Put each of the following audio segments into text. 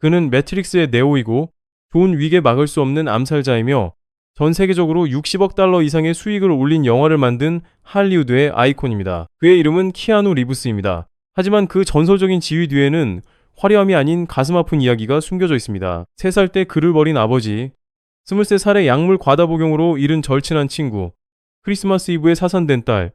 그는 매트릭스의 네오이고 존 윅의 막을 수 없는 암살자이며 전 세계적으로 60억 달러 이상의 수익을 올린 영화를 만든 할리우드의 아이콘입니다. 그의 이름은 키아누 리브스입니다. 하지만 그 전설적인 지위 뒤에는 화려함이 아닌 가슴 아픈 이야기가 숨겨져 있습니다. 3살 때 그를 버린 아버지, 23살의 약물 과다 복용으로 잃은 절친한 친구, 크리스마스 이브에 사살된 딸,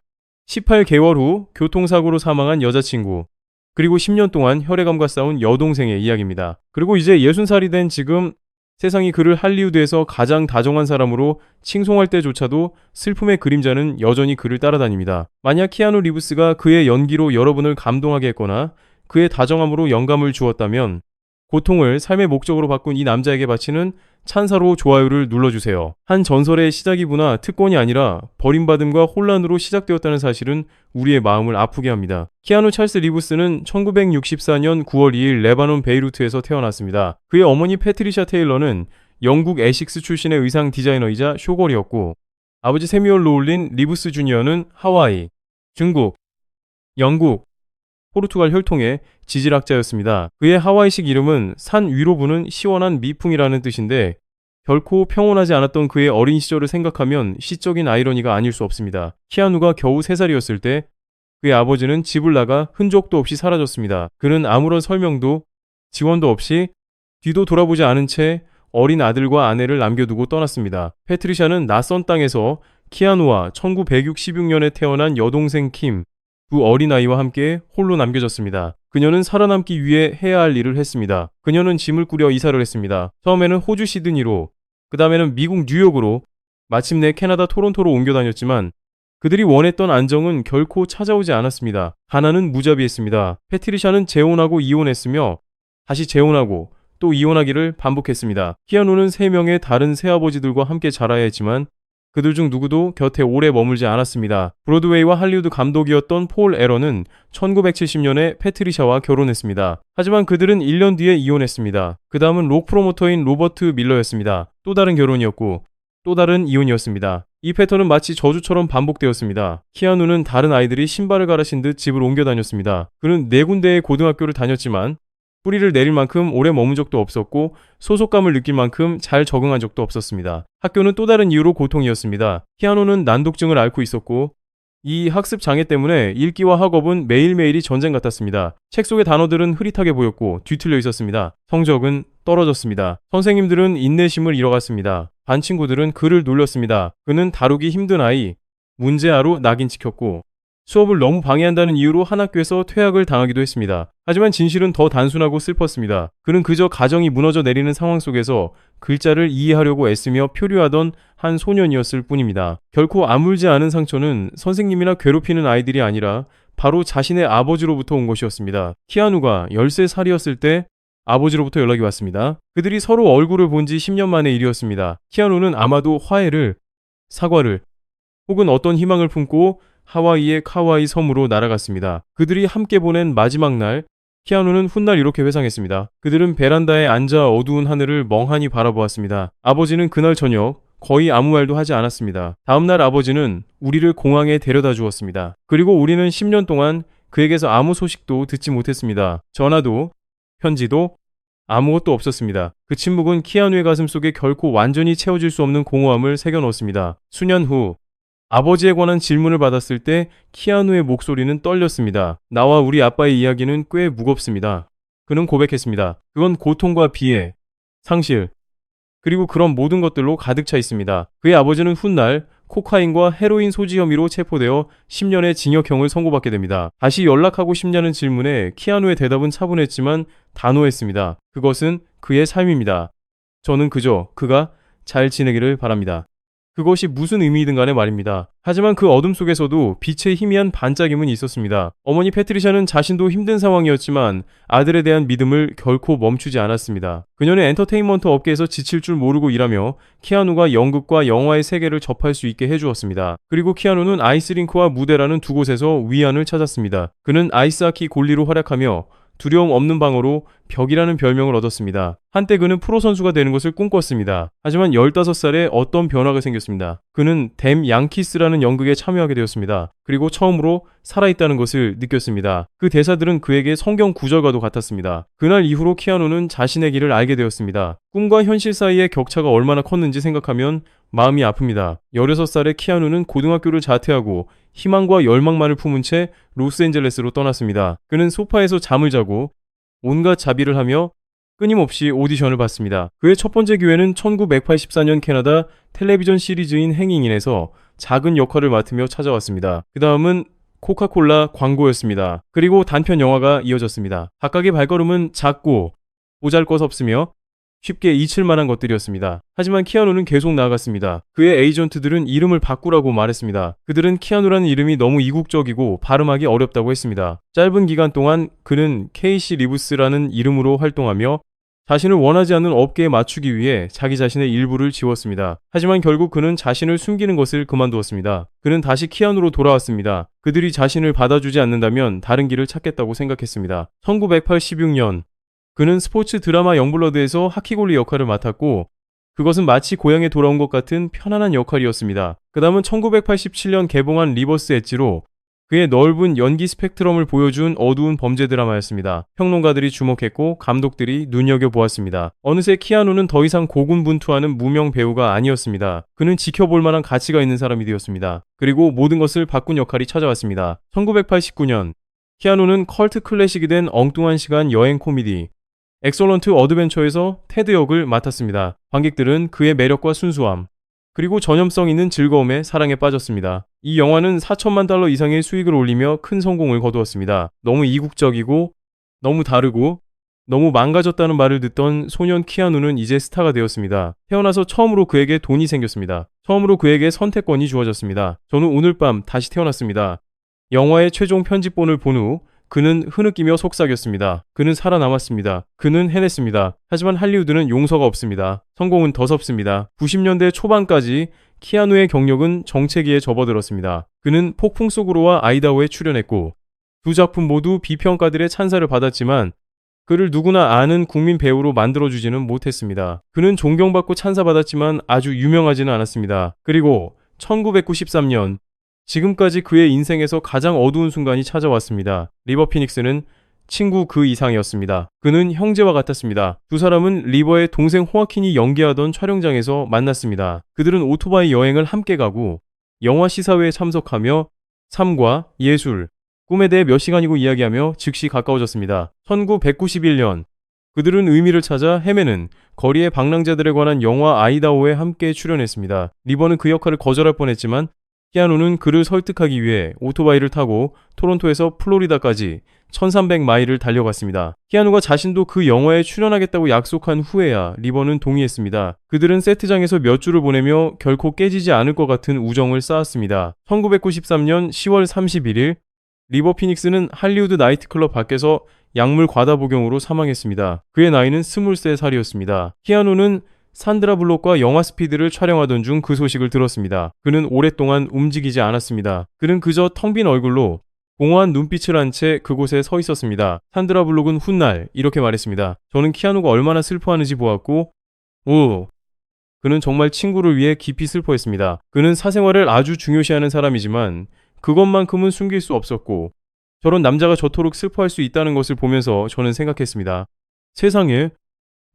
18개월 후 교통사고로 사망한 여자친구, 그리고 10년 동안 혈액암과 싸운 여동생의 이야기입니다. 그리고 이제 60살이 된 지금 세상이 그를 할리우드에서 가장 다정한 사람으로 칭송할 때조차도 슬픔의 그림자는 여전히 그를 따라다닙니다. 만약 키아누 리브스가 그의 연기로 여러분을 감동하게 했거나 그의 다정함으로 영감을 주었다면 고통을 삶의 목적으로 바꾼 이 남자에게 바치는 찬사로 좋아요를 눌러주세요. 한 전설의 시작이구나 특권이 아니라 버림받음과 혼란으로 시작되었다는 사실은 우리의 마음을 아프게 합니다. 키아누 찰스 리브스는 1964년 9월 2일 레바논 베이루트에서 태어났습니다. 그의 어머니 패트리샤 테일러는 영국 에식스 출신의 의상 디자이너이자 쇼걸이었고 아버지 세뮤얼 로울린 리브스 주니어는 하와이, 중국, 영국, 포르투갈 혈통의 지질학자였습니다. 그의 하와이식 이름은 산 위로 부는 시원한 미풍이라는 뜻인데 결코 평온하지 않았던 그의 어린 시절을 생각하면 시적인 아이러니가 아닐 수 없습니다. 키아누가 겨우 3살이었을 때 그의 아버지는 집을 나가 흔적도 없이 사라졌습니다. 그는 아무런 설명도 지원도 없이 뒤도 돌아보지 않은 채 어린 아들과 아내를 남겨두고 떠났습니다. 패트리샤는 낯선 땅에서 키아누와 1966년에 태어난 여동생 킴, 두 어린아이와 함께 홀로 남겨졌습니다. 그녀는 살아남기 위해 해야 할 일을 했습니다. 그녀는 짐을 꾸려 이사를 했습니다. 처음에는 호주 시드니로, 그 다음에는 미국 뉴욕으로, 마침내 캐나다 토론토로 옮겨 다녔지만 그들이 원했던 안정은 결코 찾아오지 않았습니다. 가난은 무자비했습니다. 패트리샤는 재혼하고 이혼했으며 다시 재혼하고 또 이혼하기를 반복했습니다. 키아누는 3명의 다른 새아버지들과 함께 자라야 했지만 그들 중 누구도 곁에 오래 머물지 않았습니다. 브로드웨이와 할리우드 감독이었던 폴 에런은 1970년에 패트리샤와 결혼했습니다. 하지만 그들은 1년 뒤에 이혼했습니다. 그 다음은 록 프로모터인 로버트 밀러였습니다. 또 다른 결혼이었고 또 다른 이혼이었습니다. 이 패턴은 마치 저주처럼 반복되었습니다. 키아누는 다른 아이들이 신발을 갈아 신듯 집을 옮겨 다녔습니다. 그는 4군데의 고등학교를 다녔지만 뿌리를 내릴 만큼 오래 머문 적도 없었고 소속감을 느낄 만큼 잘 적응한 적도 없었습니다. 학교는 또 다른 이유로 고통이었습니다. 키아누는 난독증을 앓고 있었고 이 학습 장애 때문에 읽기와 학업은 매일매일이 전쟁 같았습니다. 책 속의 단어들은 흐릿하게 보였고 뒤틀려 있었습니다. 성적은 떨어졌습니다. 선생님들은 인내심을 잃어갔습니다. 반 친구들은 그를 놀렸습니다. 그는 다루기 힘든 아이, 문제아로 낙인 찍혔고 수업을 너무 방해한다는 이유로 한 학교에서 퇴학을 당하기도 했습니다. 하지만 진실은 더 단순하고 슬펐습니다. 그는 그저 가정이 무너져 내리는 상황 속에서 글자를 이해하려고 애쓰며 표류하던 한 소년이었을 뿐입니다. 결코 아물지 않은 상처는 선생님이나 괴롭히는 아이들이 아니라 바로 자신의 아버지로부터 온 것이었습니다. 키아누가 13살이었을 때 아버지로부터 연락이 왔습니다. 그들이 서로 얼굴을 본 지 10년 만의 일이었습니다. 키아누는 아마도 화해를, 사과를 혹은 어떤 희망을 품고 하와이의 카와이 섬으로 날아갔습니다. 그들이 함께 보낸 마지막 날, 키아누는 훗날 이렇게 회상했습니다. 그들은 베란다에 앉아 어두운 하늘을 멍하니 바라보았습니다. 아버지는 그날 저녁 거의 아무 말도 하지 않았습니다. 다음날 아버지는 우리를 공항에 데려다 주었습니다. 그리고 우리는 10년 동안 그에게서 아무 소식도 듣지 못했습니다. 전화도, 편지도 아무것도 없었습니다. 그 침묵은 키아누의 가슴 속에 결코 완전히 채워질 수 없는 공허함을 새겨넣었습니다. 수년 후 아버지에 관한 질문을 받았을 때 키아누의 목소리는 떨렸습니다. 나와 우리 아빠의 이야기는 꽤 무겁습니다. 그는 고백했습니다. 그건 고통과 비애, 상실, 그리고 그런 모든 것들로 가득 차 있습니다. 그의 아버지는 훗날 코카인과 헤로인 소지 혐의로 체포되어 10년의 징역형을 선고받게 됩니다. 다시 연락하고 싶냐는 질문에 키아누의 대답은 차분했지만 단호했습니다. 그것은 그의 삶입니다. 저는 그저 그가 잘 지내기를 바랍니다. 그것이 무슨 의미이든 간에 말입니다. 하지만 그 어둠 속에서도 빛의 희미한 반짝임은 있었습니다. 어머니 패트리샤는 자신도 힘든 상황이었지만 아들에 대한 믿음을 결코 멈추지 않았습니다. 그녀는 엔터테인먼트 업계에서 지칠 줄 모르고 일하며 키아누가 연극과 영화의 세계를 접할 수 있게 해주었습니다. 그리고 키아누는 아이스링크와 무대라는 두 곳에서 위안을 찾았습니다. 그는 아이스하키 골리로 활약하며 두려움 없는 방어로 벽이라는 별명을 얻었습니다. 한때 그는 프로 선수가 되는 것을 꿈꿨습니다. 하지만 15살에 어떤 변화가 생겼습니다. 그는 댐 양키스라는 연극에 참여하게 되었습니다. 그리고 처음으로 살아있다는 것을 느꼈습니다. 그 대사들은 그에게 성경 구절과도 같았습니다. 그날 이후로 키아누는 자신의 길을 알게 되었습니다. 꿈과 현실 사이의 격차가 얼마나 컸는지 생각하면 마음이 아픕니다. 16살에 키아누는 고등학교를 자퇴하고 희망과 열망만을 품은 채 로스앤젤레스로 떠났습니다. 그는 소파에서 잠을 자고 온갖 자비를 하며 끊임없이 오디션을 봤습니다. 그의 첫 번째 기회는 1984년 캐나다 텔레비전 시리즈인 행잉인에서 작은 역할을 맡으며 찾아왔습니다. 그 다음은 코카콜라 광고였습니다. 그리고 단편 영화가 이어졌습니다. 각각의 발걸음은 작고 보잘것없으며 쉽게 잊힐 만한 것들이었습니다. 하지만 키아누는 계속 나아갔습니다. 그의 에이전트들은 이름을 바꾸라고 말했습니다. 그들은 키아누라는 이름이 너무 이국적이고 발음하기 어렵다고 했습니다. 짧은 기간 동안 그는 케이시 리브스라는 이름으로 활동하며 자신을 원하지 않는 업계에 맞추기 위해 자기 자신의 일부를 지웠습니다. 하지만 결국 그는 자신을 숨기는 것을 그만두었습니다. 그는 다시 키아누로 돌아왔습니다. 그들이 자신을 받아주지 않는다면 다른 길을 찾겠다고 생각했습니다. 1986년 그는 스포츠 드라마 영블러드에서 하키골리 역할을 맡았고 그것은 마치 고향에 돌아온 것 같은 편안한 역할이었습니다. 그 다음은 1987년 개봉한 리버스 엣지로 그의 넓은 연기 스펙트럼을 보여준 어두운 범죄 드라마였습니다. 평론가들이 주목했고 감독들이 눈여겨보았습니다. 어느새 키아누는 더 이상 고군분투하는 무명 배우가 아니었습니다. 그는 지켜볼 만한 가치가 있는 사람이 되었습니다. 그리고 모든 것을 바꾼 역할이 찾아왔습니다. 1989년 키아누는 컬트 클래식이 된 엉뚱한 시간 여행 코미디 엑설런트 어드벤처에서 테드 역을 맡았습니다. 관객들은 그의 매력과 순수함, 그리고 전염성 있는 즐거움에 사랑에 빠졌습니다. 이 영화는 $4천만 이상의 수익을 올리며 큰 성공을 거두었습니다. 너무 이국적이고, 너무 다르고, 너무 망가졌다는 말을 듣던 소년 키아누는 이제 스타가 되었습니다. 태어나서 처음으로 그에게 돈이 생겼습니다. 처음으로 그에게 선택권이 주어졌습니다. 저는 오늘 밤 다시 태어났습니다. 영화의 최종 편집본을 본 후 그는 흐느끼며 속삭였습니다. 그는 살아남았습니다. 그는 해냈습니다. 하지만 할리우드는 용서가 없습니다. 성공은 더섭습니다. 90년대 초반까지 키아누의 경력은 정체기에 접어들었습니다. 그는 폭풍 속으로와 아이다호에 출연했고 두 작품 모두 비평가들의 찬사를 받았지만 그를 누구나 아는 국민 배우로 만들어주지는 못했습니다. 그는 존경받고 찬사받았지만 아주 유명하지는 않았습니다. 그리고 1993년 지금까지 그의 인생에서 가장 어두운 순간이 찾아왔습니다. 리버 피닉스는 친구 그 이상이었습니다. 그는 형제와 같았습니다. 두 사람은 리버의 동생 호아킨이 연기하던 촬영장에서 만났습니다. 그들은 오토바이 여행을 함께 가고 영화 시사회에 참석하며 삶과 예술, 꿈에 대해 몇 시간이고 이야기하며 즉시 가까워졌습니다. 1991년 그들은 의미를 찾아 헤매는 거리의 방랑자들에 관한 영화 아이다호에 함께 출연했습니다. 리버는 그 역할을 거절할 뻔했지만 키아누는 그를 설득하기 위해 오토바이를 타고 토론토에서 플로리다까지 1300마일을 달려갔습니다. 키아누가 자신도 그 영화에 출연하겠다고 약속한 후에야 리버는 동의했습니다. 그들은 세트장에서 몇 주를 보내며 결코 깨지지 않을 것 같은 우정을 쌓았습니다. 1993년 10월 31일 리버 피닉스는 할리우드 나이트클럽 밖에서 약물 과다 복용으로 사망했습니다. 그의 나이는 23살이었습니다. 키아누는 산드라 블록과 영화 스피드를 촬영하던 중 그 소식을 들었습니다. 그는 오랫동안 움직이지 않았습니다. 그는 그저 텅 빈 얼굴로 공허한 눈빛을 한 채 그곳에 서 있었습니다. 산드라 블록은 훗날 이렇게 말했습니다. 저는 키아누가 얼마나 슬퍼하는지 보았고 그는 정말 친구를 위해 깊이 슬퍼했습니다. 그는 사생활을 아주 중요시하는 사람이지만 그것만큼은 숨길 수 없었고 저런 남자가 저토록 슬퍼할 수 있다는 것을 보면서 저는 생각했습니다. 세상에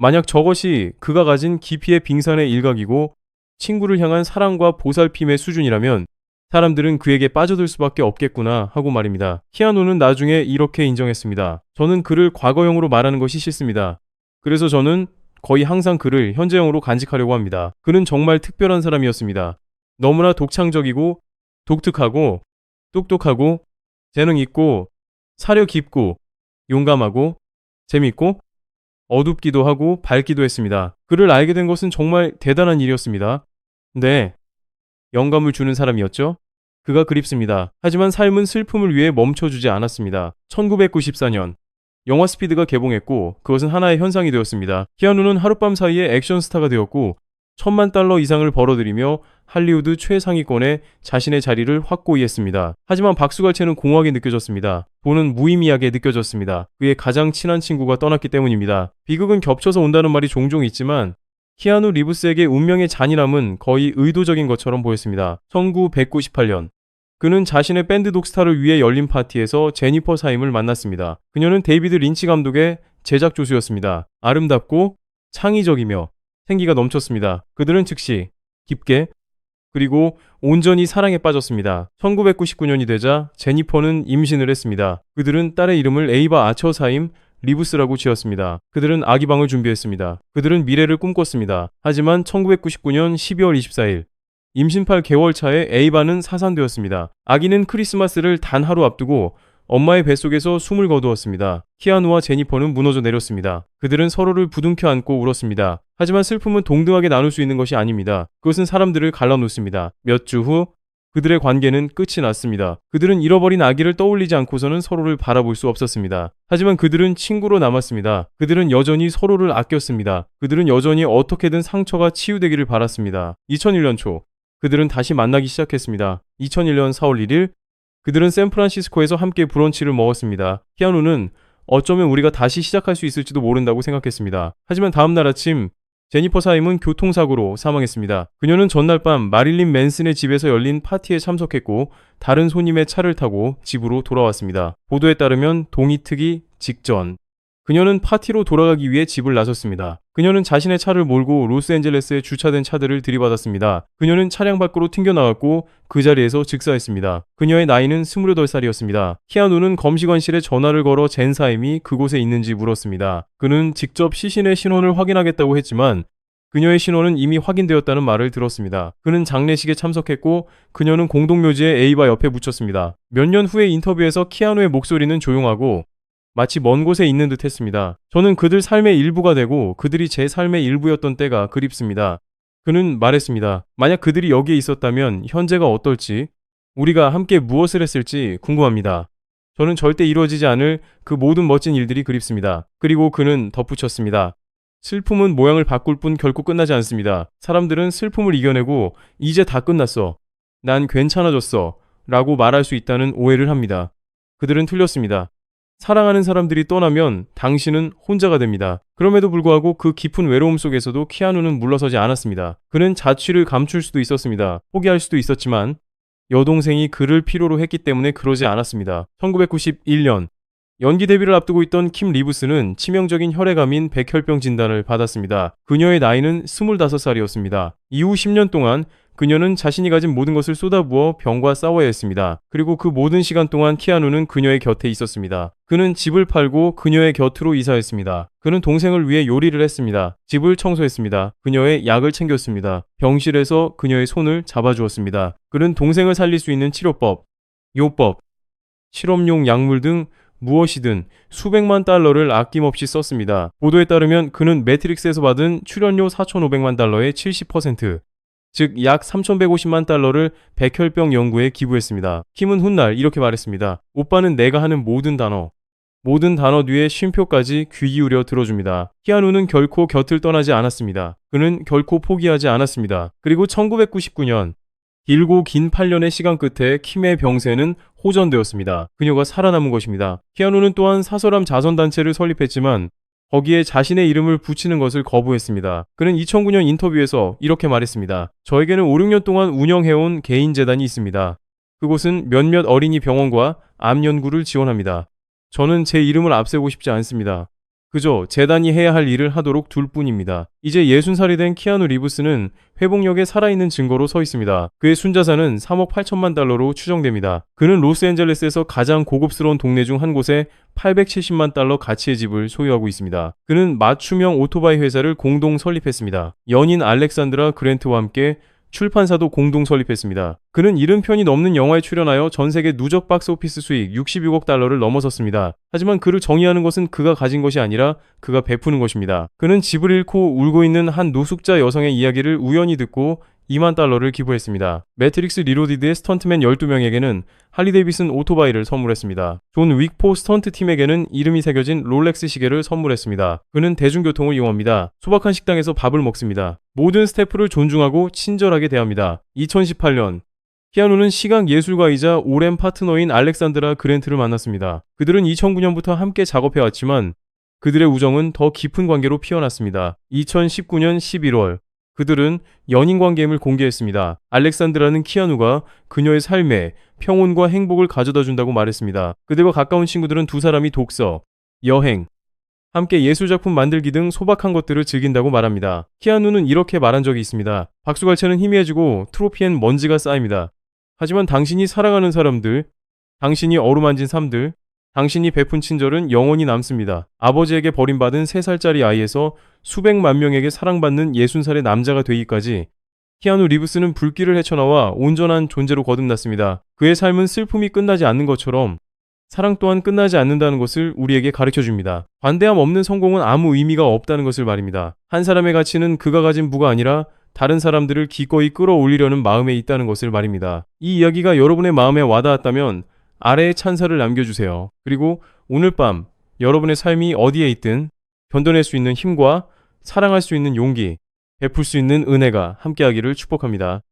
만약 저것이 그가 가진 깊이의 빙산의 일각이고 친구를 향한 사랑과 보살핌의 수준이라면 사람들은 그에게 빠져들 수밖에 없겠구나 하고 말입니다. 키아누는 나중에 이렇게 인정했습니다. 저는 그를 과거형으로 말하는 것이 싫습니다. 그래서 저는 거의 항상 그를 현재형으로 간직하려고 합니다. 그는 정말 특별한 사람이었습니다. 너무나 독창적이고 독특하고 똑똑하고 재능 있고 사려 깊고 용감하고 재밌고 어둡기도 하고 밝기도 했습니다. 그를 알게 된 것은 정말 대단한 일이었습니다. 네, 영감을 주는 사람이었죠. 그가 그립습니다. 하지만 삶은 슬픔을 위해 멈춰주지 않았습니다. 1994년 영화 스피드가 개봉했고 그것은 하나의 현상이 되었습니다. 키아누는 하룻밤 사이에 액션 스타가 되었고 $10,000,000 이상을 벌어들이며 할리우드 최상위권에 자신의 자리를 확고히 했습니다. 하지만 박수갈채는 공허하게 느껴졌습니다. 돈은 무의미하게 느껴졌습니다. 그의 가장 친한 친구가 떠났기 때문입니다. 비극은 겹쳐서 온다는 말이 종종 있지만 키아누 리브스에게 운명의 잔인함은 거의 의도적인 것처럼 보였습니다. 1998년 그는 자신의 밴드 독스타를 위해 열린 파티에서 제니퍼 사임을 만났습니다. 그녀는 데이비드 린치 감독의 제작 조수였습니다. 아름답고 창의적이며 생기가 넘쳤습니다. 그들은 즉시 깊게 그리고 온전히 사랑에 빠졌습니다. 1999년이 되자 제니퍼는 임신을 했습니다. 그들은 딸의 이름을 에이바 아처 사임 리브스라고 지었습니다. 그들은 아기방을 준비했습니다. 그들은 미래를 꿈꿨습니다. 하지만 1999년 12월 24일 임신 8개월 차에 에이바는 사산되었습니다. 아기는 크리스마스를 단 하루 앞두고 엄마의 뱃속에서 숨을 거두었습니다. 키아누와 제니퍼는 무너져 내렸습니다. 그들은 서로를 부둥켜 안고 울었습니다. 하지만 슬픔은 동등하게 나눌 수 있는 것이 아닙니다. 그것은 사람들을 갈라놓습니다. 몇 주 후 그들의 관계는 끝이 났습니다. 그들은 잃어버린 아기를 떠올리지 않고서는 서로를 바라볼 수 없었습니다. 하지만 그들은 친구로 남았습니다. 그들은 여전히 서로를 아꼈습니다. 그들은 여전히 어떻게든 상처가 치유되기를 바랐습니다. 2001년 초 그들은 다시 만나기 시작했습니다. 2001년 4월 1일 그들은 샌프란시스코에서 함께 브런치를 먹었습니다. 키아누는 어쩌면 우리가 다시 시작할 수 있을지도 모른다고 생각했습니다. 하지만 다음날 아침 제니퍼 사임은 교통사고로 사망했습니다. 그녀는 전날 밤 마릴린 맨슨의 집에서 열린 파티에 참석했고 다른 손님의 차를 타고 집으로 돌아왔습니다. 보도에 따르면 동이 트기 직전 그녀는 파티로 돌아가기 위해 집을 나섰습니다. 그녀는 자신의 차를 몰고 로스앤젤레스에 주차된 차들을 들이받았습니다. 그녀는 차량 밖으로 튕겨나갔고 그 자리에서 즉사했습니다. 그녀의 나이는 28살이었습니다. 키아누는 검시관실에 전화를 걸어 젠 사임이 그곳에 있는지 물었습니다. 그는 직접 시신의 신원을 확인하겠다고 했지만 그녀의 신원은 이미 확인되었다는 말을 들었습니다. 그는 장례식에 참석했고 그녀는 공동묘지에 에이바 옆에 묻혔습니다. 몇 년 후의 인터뷰에서 키아누의 목소리는 조용하고 마치 먼 곳에 있는 듯 했습니다. 저는 그들 삶의 일부가 되고 그들이 제 삶의 일부였던 때가 그립습니다. 그는 말했습니다. 만약 그들이 여기에 있었다면 현재가 어떨지, 우리가 함께 무엇을 했을지 궁금합니다. 저는 절대 이루어지지 않을 그 모든 멋진 일들이 그립습니다. 그리고 그는 덧붙였습니다. 슬픔은 모양을 바꿀 뿐 결코 끝나지 않습니다. 사람들은 슬픔을 이겨내고 이제 다 끝났어. 난 괜찮아졌어. 라고 말할 수 있다는 오해를 합니다. 그들은 틀렸습니다. 사랑하는 사람들이 떠나면 당신은 혼자가 됩니다. 그럼에도 불구하고 그 깊은 외로움 속에서도 키아누는 물러서지 않았습니다. 그는 자취를 감출 수도 있었습니다. 포기할 수도 있었지만 여동생이 그를 필요로 했기 때문에 그러지 않았습니다. 1991년 연기 데뷔를 앞두고 있던 킴 리브스는 치명적인 혈액암인 백혈병 진단을 받았습니다. 그녀의 나이는 25살이었습니다. 이후 10년 동안 그녀는 자신이 가진 모든 것을 쏟아부어 병과 싸워야 했습니다. 그리고 그 모든 시간 동안 키아누는 그녀의 곁에 있었습니다. 그는 집을 팔고 그녀의 곁으로 이사했습니다. 그는 동생을 위해 요리를 했습니다. 집을 청소했습니다. 그녀의 약을 챙겼습니다. 병실에서 그녀의 손을 잡아주었습니다. 그는 동생을 살릴 수 있는 치료법, 요법, 실험용 약물 등 무엇이든 수백만 달러를 아낌없이 썼습니다. 보도에 따르면 그는 매트릭스에서 받은 출연료 4,500만 달러의 70%, 즉 약 3,150만 달러를 백혈병 연구에 기부했습니다. 킴은 훗날 이렇게 말했습니다. 오빠는 내가 하는 모든 단어 뒤에 쉼표까지 귀 기울여 들어줍니다. 키아누는 결코 곁을 떠나지 않았습니다. 그는 결코 포기하지 않았습니다. 그리고 1999년 길고 긴 8년의 시간 끝에 킴의 병세는 호전되었습니다. 그녀가 살아남은 것입니다. 키아누는 또한 사설함 자선단체를 설립했지만 거기에 자신의 이름을 붙이는 것을 거부했습니다. 그는 2009년 인터뷰에서 이렇게 말했습니다. 저에게는 5, 6년 동안 운영해온 개인 재단이 있습니다. 그곳은 몇몇 어린이 병원과 암 연구를 지원합니다. 저는 제 이름을 앞세우고 싶지 않습니다. 그저 재단이 해야 할 일을 하도록 둘 뿐입니다. 이제 60살이 된 키아누 리브스는 회복력에 살아있는 증거로 서 있습니다. 그의 순자산은 3억 8천만 달러로 추정됩니다. 그는 로스앤젤레스에서 가장 고급스러운 동네 중 한 곳에 870만 달러 가치의 집을 소유하고 있습니다. 그는 맞춤형 오토바이 회사를 공동 설립했습니다. 연인 알렉산드라 그랜트와 함께 출판사도 공동 설립했습니다. 그는 70편이 넘는 영화에 출연하여 전세계 누적 박스오피스 수익 66억 달러를 넘어섰습니다. 하지만 그를 정의하는 것은 그가 가진 것이 아니라 그가 베푸는 것입니다. 그는 집을 잃고 울고 있는 한 노숙자 여성의 이야기를 우연히 듣고 2만 달러를 기부했습니다. 매트릭스 리로디드의 스턴트맨 12명에게는 할리 데이비슨 오토바이를 선물했습니다. 존 윅포 스턴트 팀에게는 이름이 새겨진 롤렉스 시계를 선물했습니다. 그는 대중교통을 이용합니다. 소박한 식당에서 밥을 먹습니다. 모든 스태프를 존중하고 친절하게 대합니다. 2018년 키아누는 시각 예술가이자 오랜 파트너인 알렉산드라 그랜트를 만났습니다. 그들은 2009년부터 함께 작업해왔지만 그들의 우정은 더 깊은 관계로 피어났습니다. 2019년 11월 그들은 연인 관계임을 공개했습니다. 알렉산드라는 키아누가 그녀의 삶에 평온과 행복을 가져다 준다고 말했습니다. 그들과 가까운 친구들은 두 사람이 독서, 여행, 함께 예술작품 만들기 등 소박한 것들을 즐긴다고 말합니다. 키아누는 이렇게 말한 적이 있습니다. 박수갈채는 희미해지고 트로피엔 먼지가 쌓입니다. 하지만 당신이 사랑하는 사람들, 당신이 어루만진 삶들, 당신이 베푼 친절은 영원히 남습니다. 아버지에게 버림받은 3살짜리 아이에서 수백만 명에게 사랑받는 60살의 남자가 되기까지 키아누 리브스는 불길을 헤쳐나와 온전한 존재로 거듭났습니다. 그의 삶은 슬픔이 끝나지 않는 것처럼 사랑 또한 끝나지 않는다는 것을 우리에게 가르쳐줍니다. 관대함 없는 성공은 아무 의미가 없다는 것을 말입니다. 한 사람의 가치는 그가 가진 부가 아니라 다른 사람들을 기꺼이 끌어올리려는 마음에 있다는 것을 말입니다. 이 이야기가 여러분의 마음에 와닿았다면 아래에 찬사를 남겨주세요. 그리고 오늘 밤 여러분의 삶이 어디에 있든 견뎌낼 수 있는 힘과 사랑할 수 있는 용기, 베풀 수 있는 은혜가 함께하기를 축복합니다.